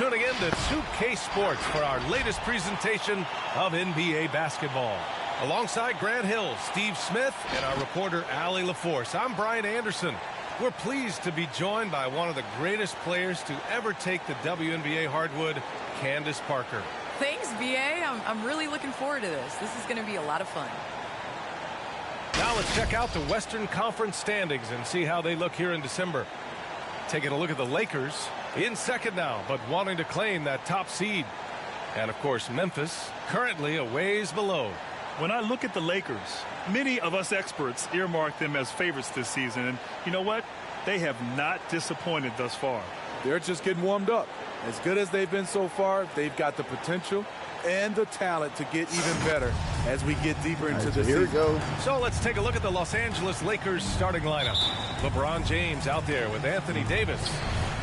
tuning in to 2K Sports for our latest presentation of NBA basketball. Alongside Grant Hill, Steve Smith, and our reporter, Allie LaForce, I'm Brian Anderson. We're pleased to be joined by one of the greatest players to ever take the WNBA hardwood, Candace Parker. Thanks, BA. I'm really looking forward to this. This is going to be a lot of fun. Now let's check out the Western Conference standings and see how they look here in December. Taking a look at the Lakers in second now, but wanting to claim that top seed. And, of course, Memphis currently a ways below. When I look at the Lakers, many of us experts earmark them as favorites this season. And you know what? They have not disappointed thus far. They're just getting warmed up. As good as they've been so far, they've got the potential and the talent to get even better as we get deeper into the season. Here we go. So let's take a look at the Los Angeles Lakers starting lineup. LeBron James out there with Anthony Davis.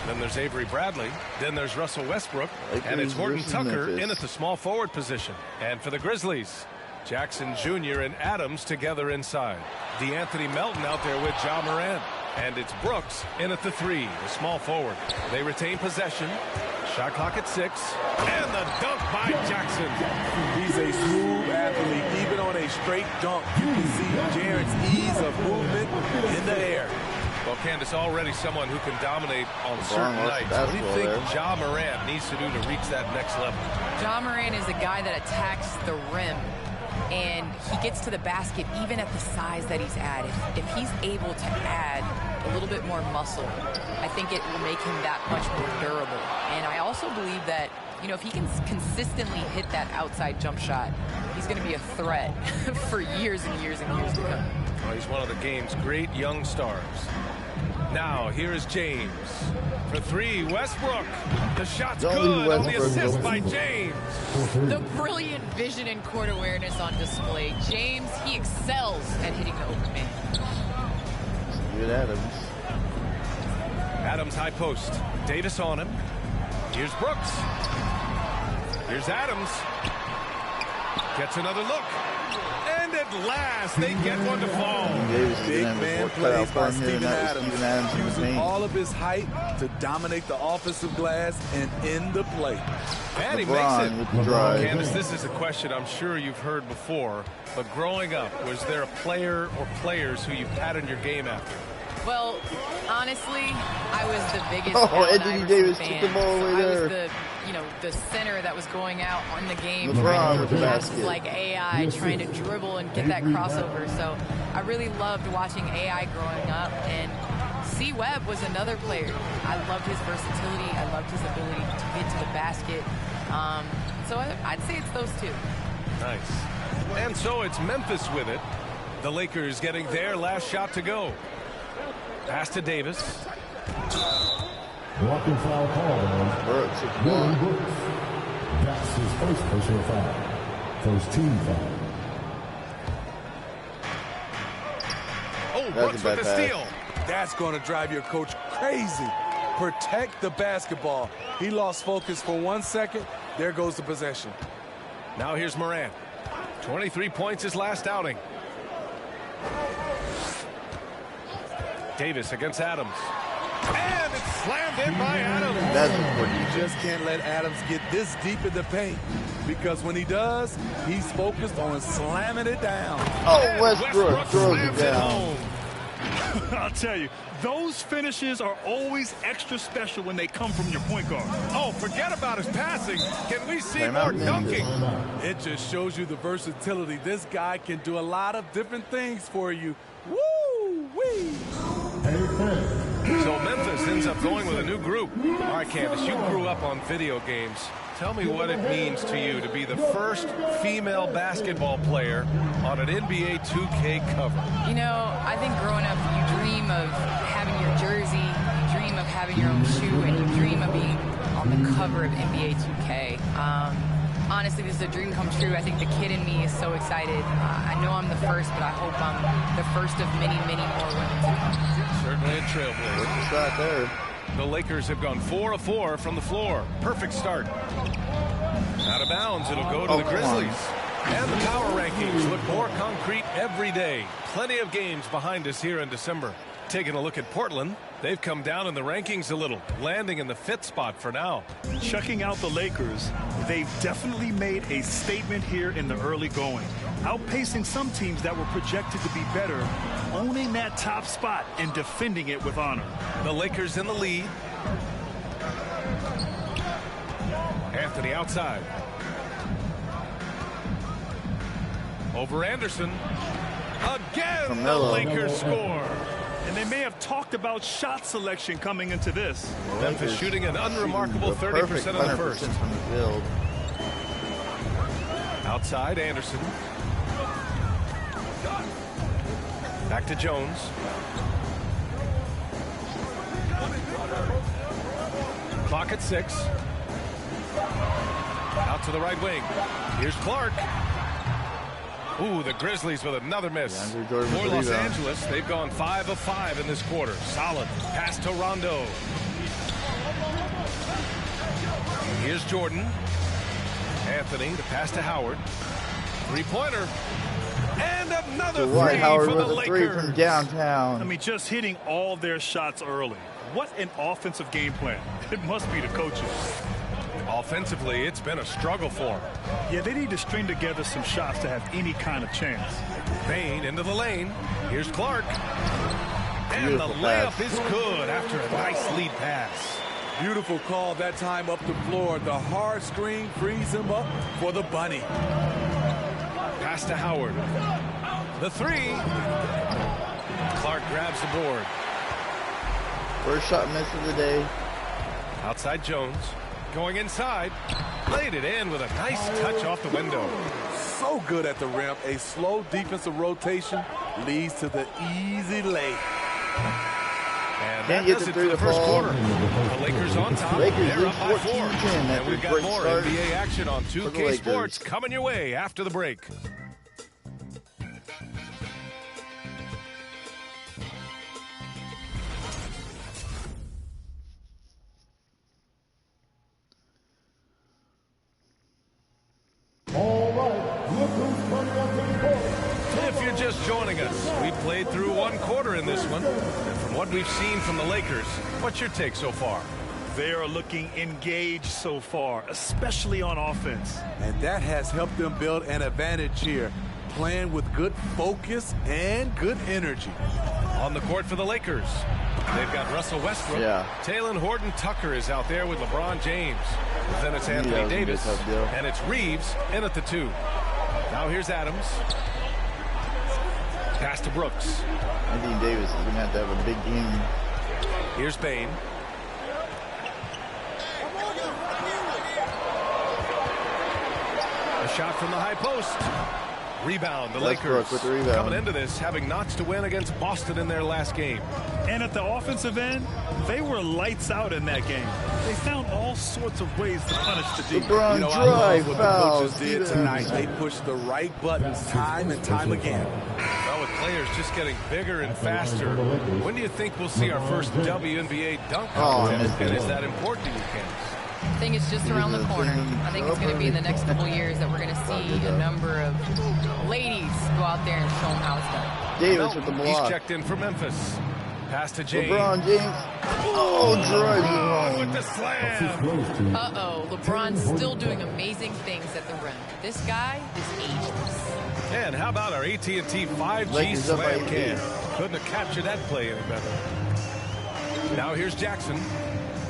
Then there's Avery Bradley. Then there's Russell Westbrook. Lakers and it's Horton versus Tucker Memphis. in at the small forward position. And for the Grizzlies, Jackson Jr. and Adams together inside. DeAnthony Melton out there with Ja Morant. And it's Brooks in at the 3, the small forward. They retain possession. Shot clock at 6. And the dunk by Jackson. He's a smooth athlete. Even on a straight dunk, you can see Jaren's ease of movement in the air. Well, Candace, already someone who can dominate on LeBron certain lost nights. the What do you think basketball Ja Morant needs to do to reach that next level? Ja Morant is a guy that attacks the rim, and he gets to the basket even at the size that he's at. If he's able to add a little bit more muscle, I think it will make him that much more durable. And I also believe that, you know, if he can consistently hit that outside jump shot, he's going to be a threat for years and years and years to come. Well, he's one of the game's great young stars. Now, here is James. For 3, Westbrook. The shot's Don't good leave on the Westbrook assist open. by James. The brilliant vision and court awareness on display. James, he excels at hitting the open man. Good Adams. Adams high post. Davis on him. Here's Brooks. Here's Adams. Gets another look. And at last, they get one to fall. Davis is Big gonna have a man fourth plays cutout by for him here, and Steven that was Adams, Steven Adams in the using paint. all of his height to dominate the offensive glass and in the play. And he LeBron makes with it. the drive. Candace, this is a question I'm sure you've heard before, but growing up, was there a player or players who you patterned your game after? Well, honestly, I was the biggest Oh, Allen Anthony Iverson Davis fan. took the ball away I was there. the, the center that was going out on the game, LeBron trying with to the pass basket. like AI, trying to dribble and get that crossover. So I really loved watching AI growing up. And C. Webb was another player. I loved his versatility. I loved his ability to get to the basket. So I'd say it's those two. Nice. And so it's Memphis with it. The Lakers getting their last shot to go. Pass to Davis. Walking foul call on Brooks with the Dylan ball. Brooks. That's his first personal foul. First team foul. Oh, That's Brooks a with bad the pass. steal. That's going to drive your coach crazy. Protect the basketball. He lost focus for 1 second. There goes the possession. Now here's Morant. 23 points his last outing. Davis against Adams. And it's slammed in by Adams. That's important. You just can't let Adams get this deep in the paint, because when he does, he's focused on slamming it down. Oh, And Westbrook throws it slams it down. home. I'll tell you, those finishes are always extra special when they come from your point guard. Oh, forget about his passing. Can we see Timeout, more Memphis. dunking? It just shows you the versatility. This guy can do a lot of different things for you. Woo-wee! So Memphis ends up going with a new group. All right, Candace, you grew up on video games. Tell me what it means to you to be the first female basketball player on an NBA 2K cover. You know, I think growing up, you dream of having your jersey, you dream of having your own shoe, and you dream of being on the cover of NBA 2K. Honestly, this is a dream come true. I think the kid in me is so excited. I know I'm the first, but I hope I'm the first of many, many more women to come. Certainly a trailblazer. What's the shot there? The Lakers have gone 4 of 4 from the floor. Perfect start. Out of bounds, it'll go to Oh, the come on. Grizzlies. And the power rankings look more concrete every day. Plenty of games behind us here in December. Taking a look at Portland, they've come down in the rankings a little, landing in the 5th spot for now. Checking out the Lakers, they've definitely made a statement here in the early going, outpacing some teams that were projected to be better, owning that top spot and defending it with honor. The Lakers in the lead. Anthony outside. Over Anderson. Again, Carmelo. the Lakers score. And they may have talked about shot selection coming into this. Memphis shooting an unremarkable 30% of the first. From the field. Outside, Anderson. Back to Jones. Clock at 6. Out to the right wing. Here's Clark. Ooh, the Grizzlies with another miss. For Los Angeles, they've gone 5 of 5 in this quarter. Solid. Pass to Rondo. Here's Jordan. Anthony, the pass to Howard. Three-pointer. And another Dwight three Howard for with the a three Lakers. from downtown. I mean, just hitting all their shots early. What an offensive game plan. It must be the coaches. Offensively, it's been a struggle for them. Yeah, they need to string together some shots to have any kind of chance. Bain into the lane. Here's Clark. And Beautiful the layup pass. is good after a nice lead pass. Beautiful call that time up the floor. The hard screen frees him up for the bunny. Pass to Howard. The three. Clark grabs the board. First shot miss of the day. Outside Jones. Going inside. Laid it in with a nice touch off the window. So good at the rim. A slow defensive rotation leads to the easy lay. And Can't that get does them it through for the the first ball. quarter. The Lakers on top. Lakers They're lead up by 4. 14-10 And after we've a got great more start NBA action on for the 2K Lakers. Sports coming your way after the break. All right, look who's coming up to the court. If you're just joining us, we played through 1 quarter in this one. And from what we've seen from the Lakers, what's your take so far? They are looking engaged so far, especially on offense. And that has helped them build an advantage here. Playing with good focus and good energy. On the court for the Lakers, they've got Russell Westbrook. Yeah. Taylor Horton Tucker is out there with LeBron James. Then it's Anthony that was a Davis. tough deal. And it's Reeves in at the 2. Now here's Adams. Pass to Brooks. Anthony Davis is going to have a big game. Here's Bain. A shot from the high post. Rebound, the Westbrook Lakers with the rebound. coming into this, having notched to win against Boston in their last game. And at the offensive end, they were lights out in that game. They found all sorts of ways to punish the D. LeBron You know, I drive love what the foul. coaches did tonight. They pushed the right buttons time and time again. Well, with players just getting bigger and faster, when do you think we'll see our first WNBA dunk contest? And is that important to you, Candace? I think it's just around the corner. I think it's going to be in the next couple years that we're going to see a number of ladies go out there and show them how it's done. Davis with the He's block. checked in for Memphis. Pass to James. LeBron James. Oh, drives it With home. the slam. Uh-oh, LeBron's still doing amazing things at the rim. This guy is ageless. And how about our AT&T 5G Lakers up by slam 8. cam? Couldn't have captured that play any better. Now here's Jackson.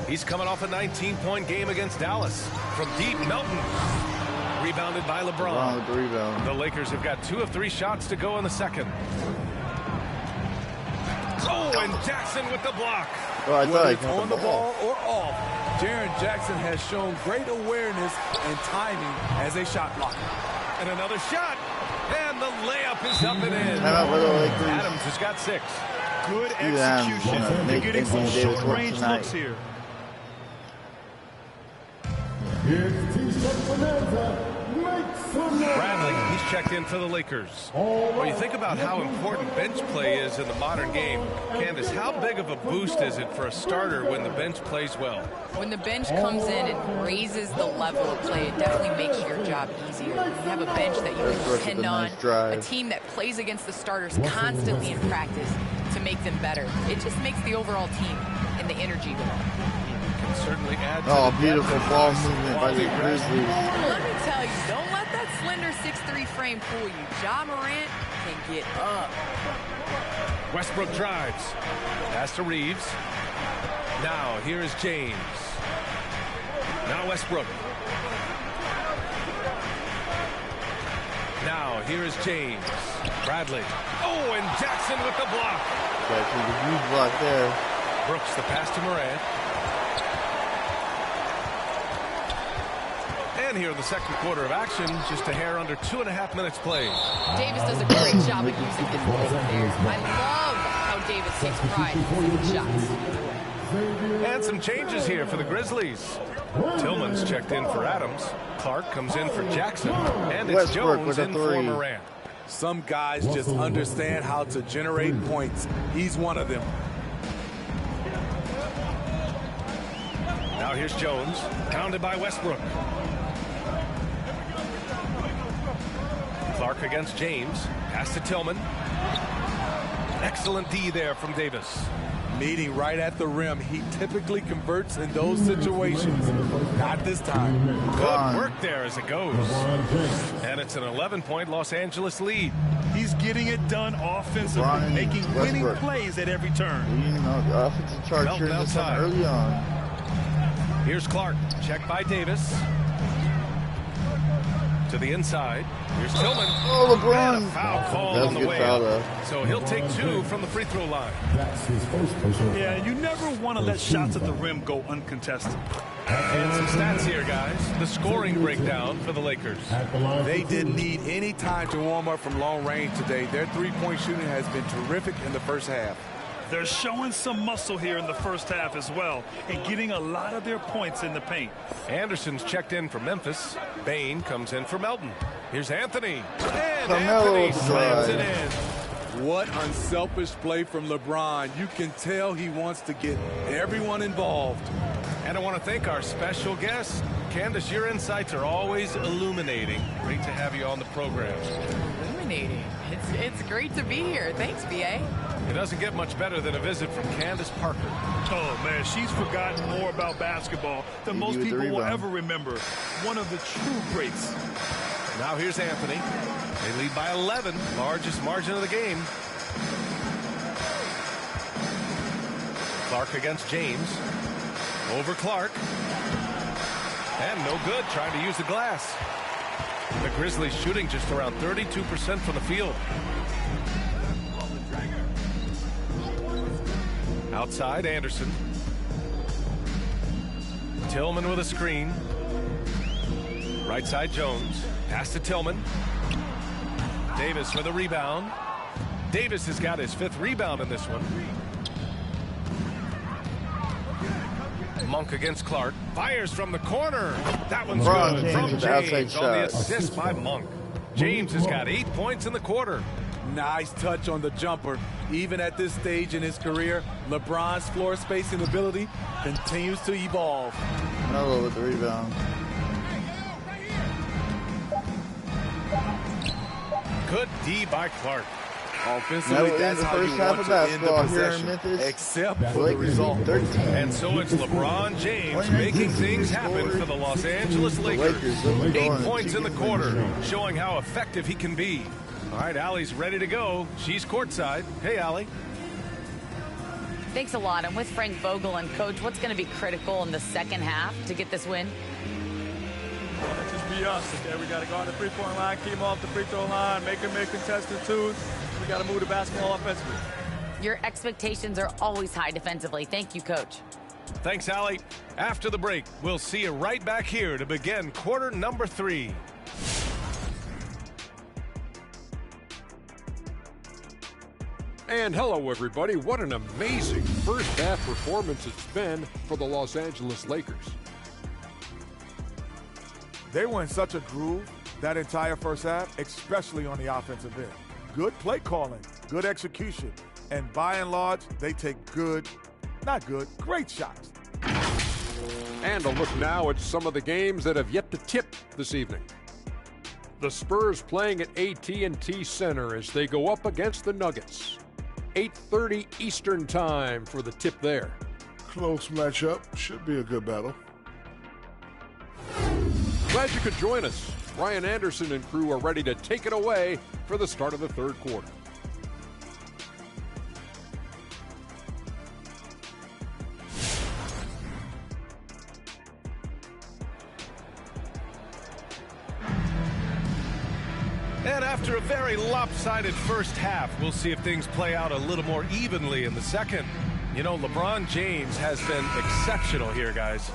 He's coming off a 19-point game against Dallas. From deep, Melton. Rebounded by LeBron LeBron. with the rebound. The Lakers have got 2 of 3 shots to go in the second. Oh, and Jackson with the block. Oh, I thought Whether I it's caught on the ball or off, Jaren Jackson has shown great awareness and timing as a shot blocker. And another shot. And the layup is up and in. Timeout for the Lakers. Adams has got 6. Good Steven Adams execution. gonna They're make getting some Anthony Davis work short-range tonight. looks here. Here's T-shirt Bonanza. Make some noise. Bradley, he's checked in for the Lakers. When you think about how important bench play is in the modern game, Candace, how big of a boost is it for a starter when the bench plays well? When the bench comes in and raises the level of play, it definitely makes your job easier. You have a bench that you Westbrook can with depend a on, nice drive. a team that plays against the starters constantly in practice. It's to make them better. It just makes the overall team and the energy go. Can certainly add to Oh, the beautiful depth ball of this movement by the quality Grizzlies. Let me tell you, don't let that slender 6'3" frame fool you. Ja Morant can get up. Westbrook drives. Pass to Reeves. Now, here is James. Now Westbrook. Now, here is James. Bradley. Oh, and Jackson with the block. Jackson with a huge block there. Brooks, the pass to Morant. And here in the second quarter of action, just a hair under 2.5 minutes played. Davis does a great job of using his legs there. I love how Davis takes pride in his shots. And some changes here for the Grizzlies. Tillman's checked in for Adams. Clark comes in for Jackson. And it's Westbrook Jones with a in for three. Morant. Some guys just understand how to generate points. He's one of them. Now here's Jones, pounded by Westbrook. Clark against James. Pass to Tillman. Excellent D there from Davis. Meeting right at the rim. He typically converts in those situations. Not this time. Good work there as it goes. And it's an 11-point Los Angeles lead. He's getting it done offensively, LeBron making winning Westbrook. plays at every turn. You know, the offensive chart Melton turned this on outside. early on. Here's Clark. Checked by Davis. To the inside. Here's Tillman. Oh, And LeBron. a foul called That was on a the good way foul, out. though. So he'll take 2 from the free throw line. That's his first personal foul. Yeah, you never want to let shots at the rim go uncontested. And some stats here, guys. The scoring breakdown for the Lakers. At the line They for didn't two. need any time to warm up from long range today. Their three-point shooting has been terrific in the first half. They're showing some muscle here in the first half as well and getting a lot of their points in the paint. Anderson's checked in for Memphis. Bain comes in for Melton. Here's Anthony. And Carmelo Anthony slams it drive. in. What unselfish play from LeBron. You can tell he wants to get everyone involved. And I want to thank our special guest. Candace, your insights are always illuminating. Great to have you on the program. Illuminating. It's great to be here. Thanks, BA. It doesn't get much better than a visit from Candace Parker. Oh, man, she's forgotten more about basketball than most with the people will rebound. ever remember. One of the true greats. Now here's Anthony. They lead by 11, largest margin of the game. Clark against James. Over Clark. And no good, trying to use the glass. The Grizzlies shooting just around 32% from the field. Outside, Anderson. Tillman with a screen. Right side, Jones. Pass to Tillman. Davis with a rebound. Davis has got his 5th rebound in this one. Monk against Clark. Fires from the corner. That one's LeBron good James from with the outside James on the shot. assist by Monk. James has got 8 points in the quarter. Nice touch on the jumper. Even at this stage in his career, LeBron's floor spacing ability continues to evolve. Melo with the rebound. Good D by Clark. Offensively, That that's was the how you first half want of to end the basketball here in possession, Memphis. except for the Lakers result. 13. And so it's LeBron James making things happen for the Los Angeles Lakers. Lakers looking 8 going. points in the quarter, showing how effective he can be. All right, Allie's ready to go. She's courtside. Hey, Allie. Thanks a lot. I'm with Frank Vogel. And, Coach, what's going to be critical in the second half to get this win? Just be us, okay? We got to go on the three-point line, keep them off the free throw line, make them make contested twos. We got to move the basketball offensively. Your expectations are always high defensively. Thank you, Coach. Thanks, Allie. After the break, we'll see you right back here to begin quarter number 3. And hello, everybody. What an amazing first half performance it's been for the Los Angeles Lakers. They were in such a groove that entire first half, especially on the offensive end. Good play calling, good execution, and by and large, they take great shots. And a look now at some of the games that have yet to tip this evening. The Spurs playing at AT&T Center as they go up against the Nuggets. 8:30 Eastern time for the tip there. Close matchup. Should be a good battle. Glad you could join us. Brian Anderson and crew are ready to take it away for the start of the third quarter. And after a very lopsided first half, we'll see if things play out a little more evenly in the second. You know, LeBron James has been exceptional here, guys.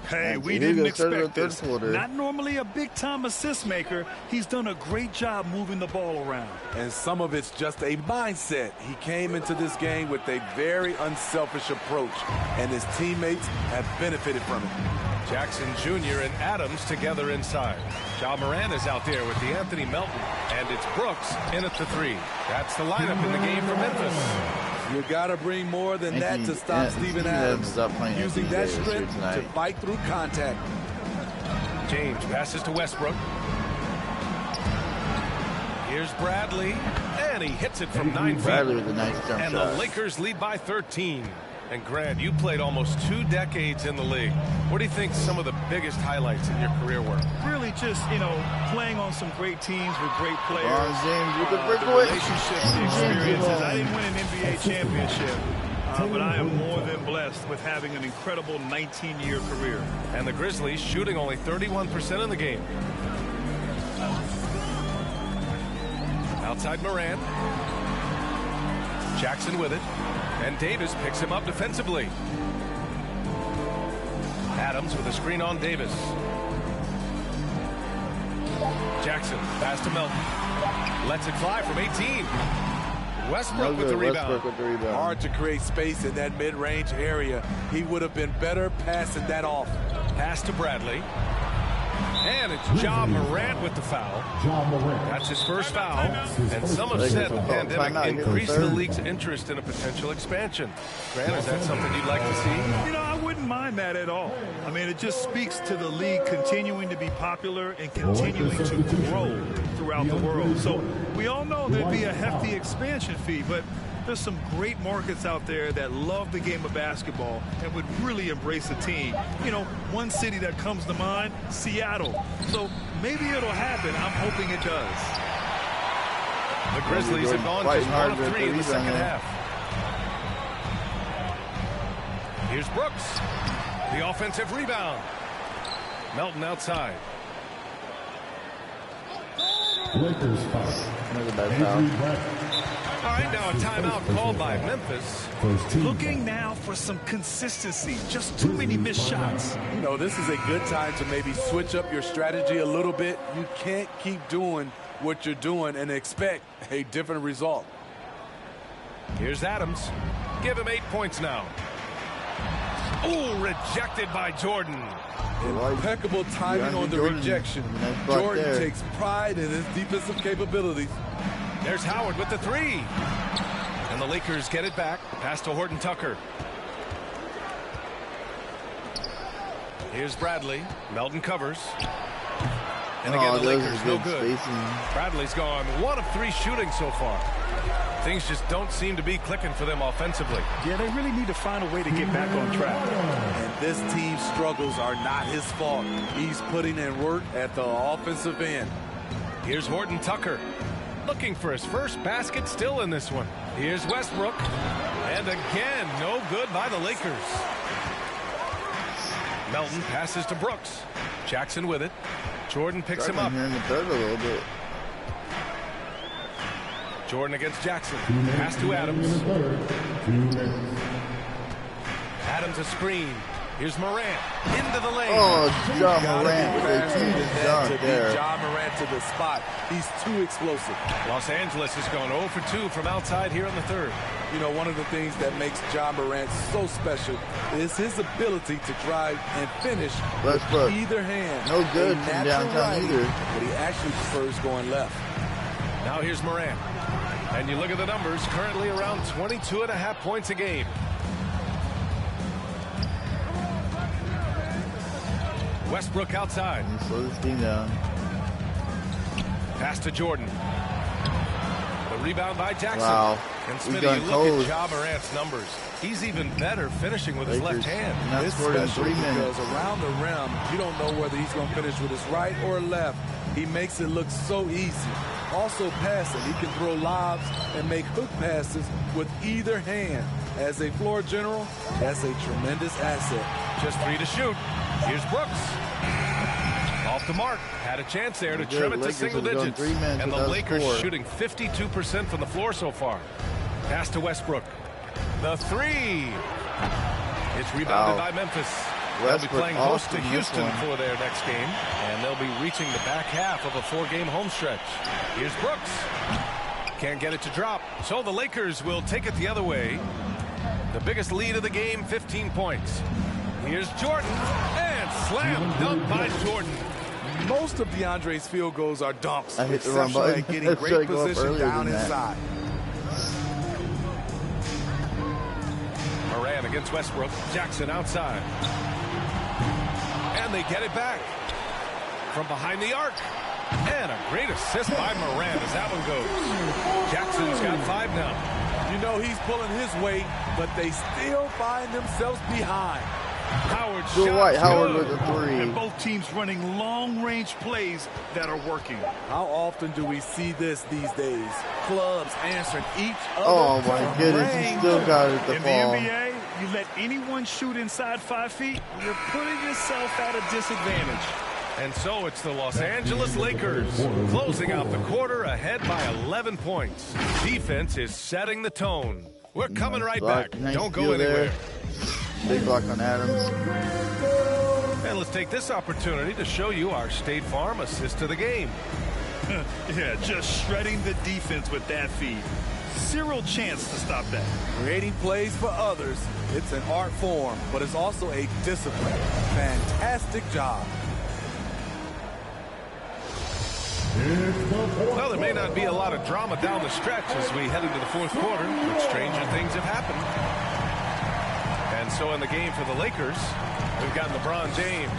Hey, we didn't expect this. Not normally a big-time assist maker. He's done a great job moving the ball around. And some of it's just a mindset. He came into this game with a very unselfish approach, and his teammates have benefited from it. Jackson Jr. and Adams together inside. Ja Morant is out there with DeAnthony Melton, and it's Brooks in at the three. That's the lineup in the game for Memphis. You got to bring more than that to stop Steven Adams, using that strength to fight through contact. James passes to Westbrook. Here's Bradley, and he hits it from 9 feet. Bradley with a nice jump and shot. the Lakers lead by 13. And Grant, you played almost 2 decades in the league. What do you think some of the biggest highlights in your career were? Really just, you know, playing on some great teams with great players. James with the The relationships, the experiences. I didn't win an NBA championship, but I am more than blessed with having an incredible 19-year career. And the Grizzlies shooting only 31% in the game. Outside Morant. Jackson with it. And Davis picks him up defensively. Adams with a screen on Davis. Jackson, pass to Melton. Lets it fly from 18. Westbrook with the rebound. Hard to create space in that mid-range area. He would have been better passing that off. Pass to Bradley. And it's Ja Morant with the foul. That's his first foul. And some have said the pandemic increased the league's interest in a potential expansion. Grant, is that something you'd like to see? You know, I wouldn't mind that at all. I mean, it just speaks to the league continuing to be popular and continuing to grow throughout the world. So we all know there'd be a hefty expansion fee, but there's some great markets out there that love the game of basketball and would really embrace a team. You know, one city that comes to mind, Seattle. So maybe it'll happen. I'm hoping it does. The Grizzlies have gone just 1 of 3 in the second half. Here's Brooks. The offensive rebound. Melton outside. Lakers foul. All right, now a timeout called by Memphis. Looking now for some consistency. Just too many missed shots. You know, this is a good time to maybe switch up your strategy a little bit. You can't keep doing what you're doing and expect a different result. Here's Adams. Give him 8 points now. Ooh, rejected by Jordan. Impeccable timing on the rejection. Jordan takes pride in his defensive capabilities. There's Howard with the 3. And the Lakers get it back. Pass to Horton Tucker. Here's Bradley. Melton covers. And again, the Lakers no good. Bradley's gone 1 of 3 shooting so far. Things just don't seem to be clicking for them offensively. Yeah, they really need to find a way to get back on track. And this team's struggles are not his fault. He's putting in work at the offensive end. Here's Horton Tucker. Looking for his first basket still in this one. Here's Westbrook. And again, no good by the Lakers. Melton passes to Brooks. Jackson with it. Jordan picks him up. Here in the third a little bit. Jordan against Jackson. Pass to Adams. Adams a screen. Here's Morant. Into the lane. Oh, Ja Morant with a huge dunk there. Ja Morant to the spot. He's too explosive. Los Angeles has gone 0 for 2 from outside here in the third. You know, one of the things that makes Ja Morant so special is his ability to drive and finish with either hand. No good from downtown either. But he actually prefers going left. Now here's Morant. And you look at the numbers, currently around 22.5 points a game. Westbrook outside. Slow this thing down. Pass to Jordan. The rebound by Jackson. Wow. And Smitty, you look at Ja Morant's numbers. He's even better finishing with his left hand. It's special because around the rim, you don't know whether he's going to finish with his right or left. He makes it look so easy. Also passing, he can throw lobs and make hook passes with either hand. As a floor general, that's a tremendous asset. Just 3 to shoot. Here's Brooks. Off the mark. Had a chance there to trim it to single digits. And the Lakers shooting 52% from the floor so far. Pass to Westbrook. The 3. It's rebounded by Memphis. They'll be playing host to Houston for their next game. And they'll be reaching the back half of a 4-game home stretch. Here's Brooks. Can't get it to drop. So the Lakers will take it the other way. The biggest lead of the game, 15 points. Here's Jordan. And slam dunk by Jordan. Most of DeAndre's field goals are dunks. I hit the wrong button. Getting great position down inside. Moran against Westbrook. Jackson outside. And they get it back. From behind the arc. And a great assist by Moran as that one goes. Jackson's got 5 now. You know he's pulling his weight, but they still find themselves behind. Howard Howard with a 3. And both teams running long-range plays that are working. How often do we see this these days? Clubs answering each other. Oh my goodness, he still got it to fall. In the NBA, you let anyone shoot inside 5 feet, you're putting yourself at a disadvantage. And so it's the Los Angeles Lakers closing out the quarter ahead by 11 points. Defense is setting the tone. We're coming right back. Don't go anywhere. Big block on Adams. And let's take this opportunity to show you our State Farm assist to the game. Yeah, just shredding the defense with that feed. Zero chance to stop that. Creating plays for others. It's an art form, but it's also a discipline. Fantastic job. Well, there may not be a lot of drama down the stretch as we head into the 4th quarter, but stranger things have happened. And so in the game for the Lakers, we've got LeBron James.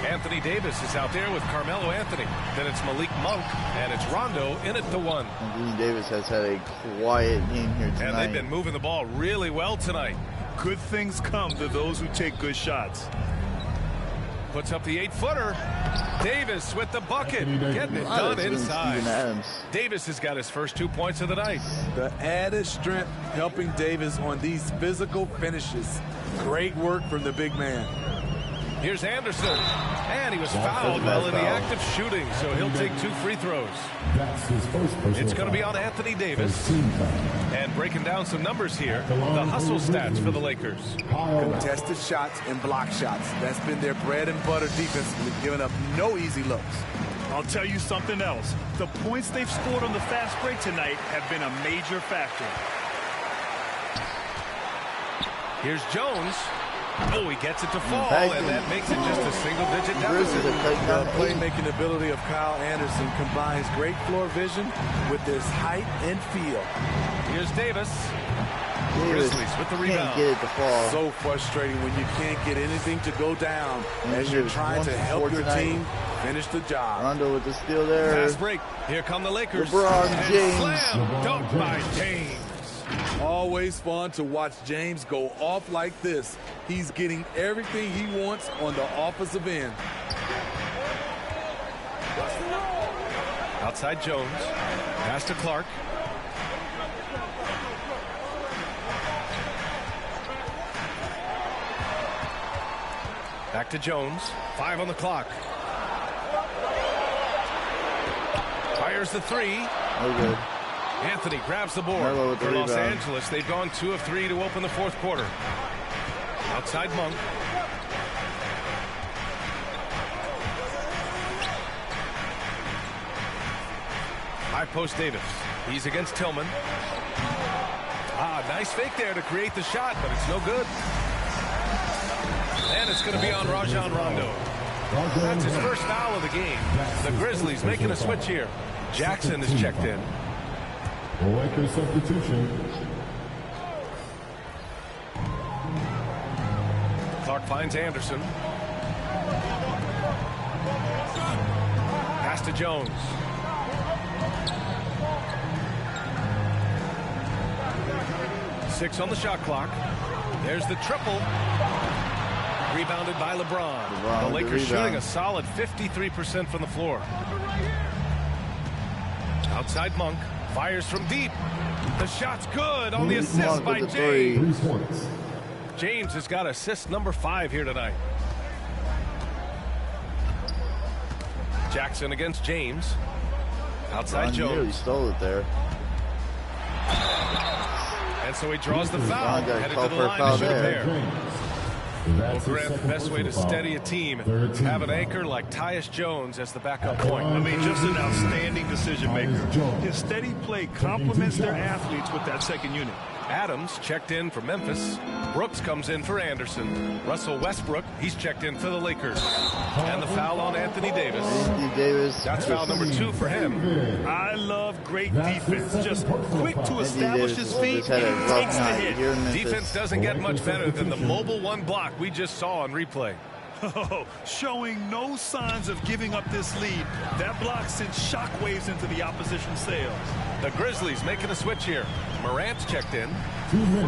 Anthony Davis is out there with Carmelo Anthony. Then it's Malik Monk, and it's Rondo in at the 1. Anthony Davis has had a quiet game here tonight. And they've been moving the ball really well tonight. Good things come to those who take good shots. Puts up the 8-footer. Davis with the bucket. Getting it done inside. Davis has got his first 2 points of the night. The added strength helping Davis on these physical finishes. Great work from the big man. Here's Anderson. And he was fouled while in the act of shooting, so he'll take 2 free throws. It's going to be on Anthony Davis. And breaking down some numbers here, the hustle stats for the Lakers. Contested shots and block shots. That's been their bread and butter defensively, giving up no easy looks. I'll tell you something else. The points they've scored on the fast break tonight have been a major factor. Here's Jones. Oh, he gets it to fall, and that makes it just a single-digit deficit. The playmaking ability of Kyle Anderson combines great floor vision with his height and feel. Here's Davis. Grizzlies with the rebound. Can't get it to fall. So frustrating when you can't get anything to go down as you're trying to help your team finish the job. Rondo with the steal there. Fast break. Here come the Lakers. LeBron James. Slam dunk by James. Always fun to watch James go off like this. He's getting everything he wants on the offensive end. Outside Jones. Pass to Clark. Back to Jones. 5 on the clock. Fires the 3. Oh, good. Anthony grabs the board for Los Angeles. They've gone 2 of 3 to open the 4th quarter. Outside Monk. High post Davis. He's against Tillman. Nice fake there to create the shot, but it's no good. And it's going to be on Rajon Rondo. That's his first foul of the game. The Grizzlies making a switch here. Jackson is checked in. Lakers substitution. Clark finds Anderson. Pass to Jones. 6 on the shot clock. There's the triple. Rebounded by LeBron. The Lakers shooting a solid 53% from the floor. Outside Monk. Fires from deep. The shot's good on the assist by James. James has got assist number 5 here tonight. Jackson against James. Outside Jones. He stole it there. And so he draws the foul. Headed to the line to shoot a pair. Well, Grant, the best way to steady a team, have an anchor like Tyus Jones as the backup point. I mean, just an outstanding decision maker. His steady play complements their athletes with that second unit. Adams checked in for Memphis. Brooks comes in for Anderson. Russell Westbrook, he's checked in for the Lakers. And the foul on Anthony Davis. That's foul number 2 for him. I love great defense. Just quick to establish his feet and takes the hit. Defense doesn't get much better than the mobile 1 block we just saw on replay. Oh, showing no signs of giving up this lead. That block sends shockwaves into the opposition's sails. The Grizzlies making a switch here. Morant's checked in.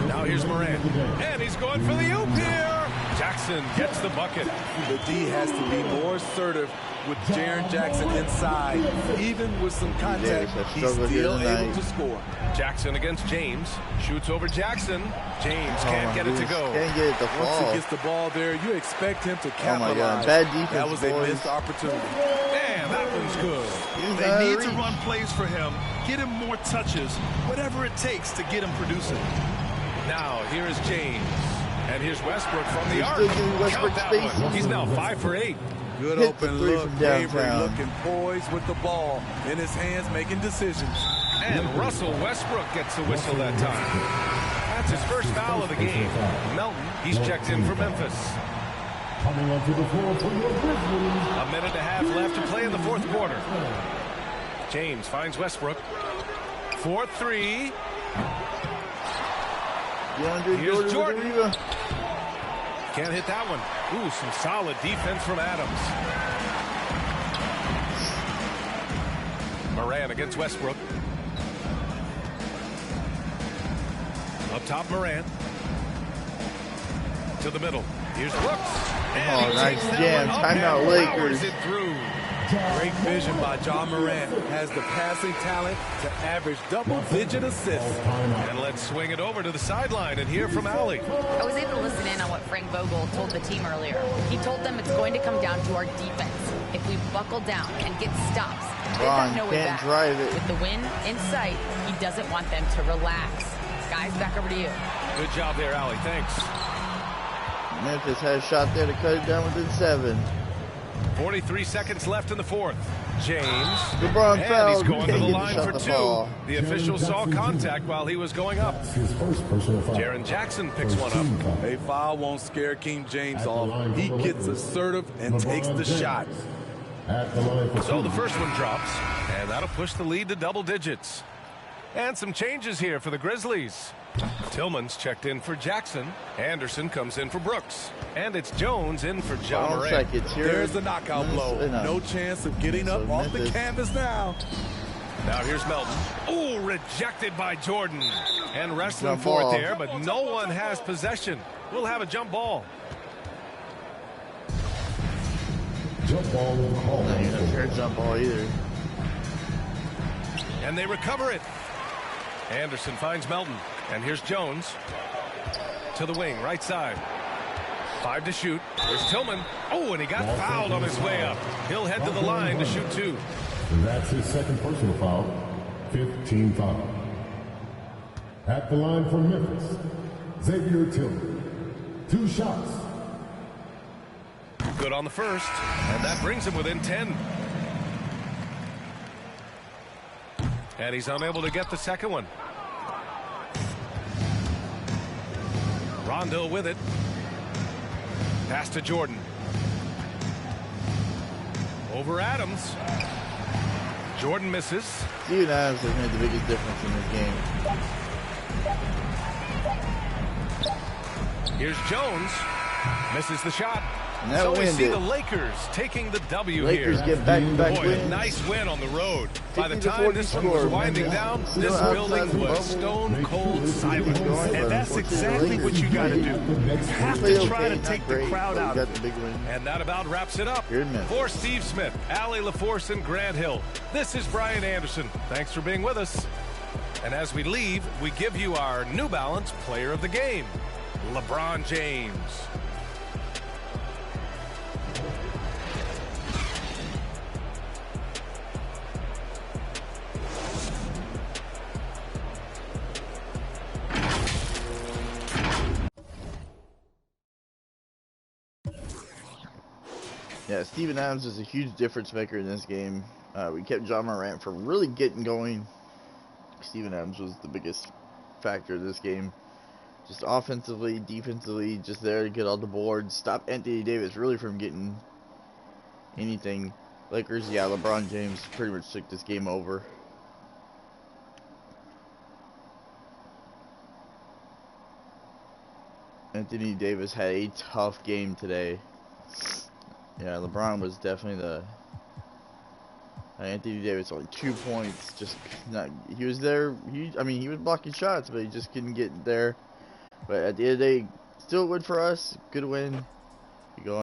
Now here's Morant. And he's going for the oop here. Jackson gets the bucket. The D has to be more assertive with Jaren Jackson inside. Even with some contact, he's still able to score. Jackson against James. Shoots over Jackson. James can't get it to go. Can't get it to fall. Once he gets the ball there, you expect him to capitalize. Oh my God, bad defense, that was a missed opportunity. And that one's good. They need to run plays for him, get him more touches, whatever it takes to get him producing. Now, here is James. And here's Westbrook from the arc. Count that one. He's now 5 for 8. Good open look. Avery looking poised with the ball in his hands, making decisions. And Russell Westbrook gets the whistle that time. That's his first foul of the game. Melton, he's checked in for Memphis. Coming onto the floor for your Grizzlies. A minute and a half left to play in the 4th quarter. James finds Westbrook. 4-3. Here's Jordan. Can't hit that one. Ooh, some solid defense from Adams. Morant against Westbrook. Up top, Morant. To the middle. Here's Brooks. Oh, nice jam. Timeout Lakers. It through. Great vision by John Morant. Has the passing talent to average double-digit assists. And let's swing it over to the sideline and hear from Allie. I was able to listen in on what Frank Vogel told the team earlier. He told them it's going to come down to our defense. If we buckle down and get stops, they've got no way back. With the win in sight, he doesn't want them to relax. Guys, back over to you. Good job there, Allie. Thanks. Memphis had a shot there to cut it down within 7. 43 seconds left in the 4th. James. LeBron and he's going to the line for 2. The official saw contact while he was going up. Jaren Jackson picks one up. A foul won't scare King James off. He gets assertive and takes the shot. So the first one drops, and that'll push the lead to double digits. And some changes here for the Grizzlies. Tillman's checked in for Jackson. Anderson comes in for Brooks. And it's Jones in for John Morant. There's the knockout blow. No chance of getting up off the canvas now. Now here's Melton. Oh, rejected by Jordan. And wrestling for it there, but no one has possession. We'll have a jump ball. Jump ball call. No, you're not fair jump ball either. And they recover it. Anderson finds Melton. And here's Jones. To the wing, right side. 5 to shoot. There's Tillman. Oh, and he got fouled on his way up. He'll head to the line to shoot 2. That's his second personal foul. 15 foul. At the line for Memphis, Xavier Tillman. 2 shots. Good on the first. And that brings him within 10. And he's unable to get the second one. Rondo with it. Pass to Jordan. Over Adams. Jordan misses. Steven Adams has made the biggest difference in this game. Here's Jones. Misses the shot. So we see the Lakers taking the W Lakers here. Get back wins. Nice win on the road. By the time this one was winding down, this building was stone cold silent. And that's exactly what you got to do. You have to try to take the crowd out of it. And that about wraps it up. For Steve Smith, Allie LaForce, and Grant Hill, this is Brian Anderson. Thanks for being with us. And as we leave, we give you our New Balance Player of the Game, LeBron James. Yeah, Steven Adams is a huge difference maker in this game. We kept John Morant from really getting going. Steven Adams was the biggest factor in this game. Just offensively, defensively, just there to get all the boards. Stop Anthony Davis really from getting anything. Lakers, yeah, LeBron James pretty much took this game over. Anthony Davis had a tough game today. Yeah, LeBron was definitely the... Anthony Davis only 2 points. Just not. He was there. I mean, he was blocking shots, but he just couldn't get there. But at the end of the day, still a win for us. Good win. You go